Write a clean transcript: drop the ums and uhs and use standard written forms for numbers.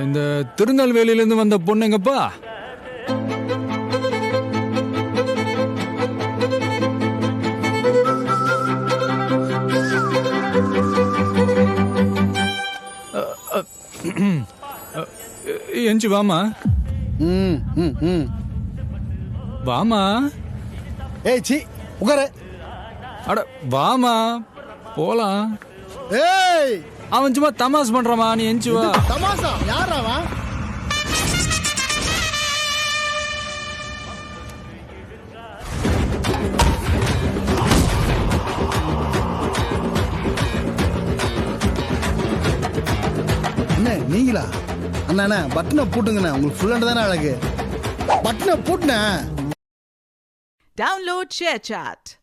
இந்த திருநெல்வேலியிலேருந்து வந்த பொண்ணுங்கப்பா. எஞ்சி வாமா. வாமா. ஏய் சி உட்கார. அட வாமா போலாம். ஏய் அவன் சும்மா தமாஸ் பண்றாமா, நீ எஞ்சி வா. தமாசா யாராவா? என்ன நீங்களா? அண்ணா பட்டனை பூட்டுங்கண்ணா, உங்களுக்கு ஃபுல் ஹேண்ட் தானே அழகு. பட்டனை பூட்டுண்ணா. Download ShareChat.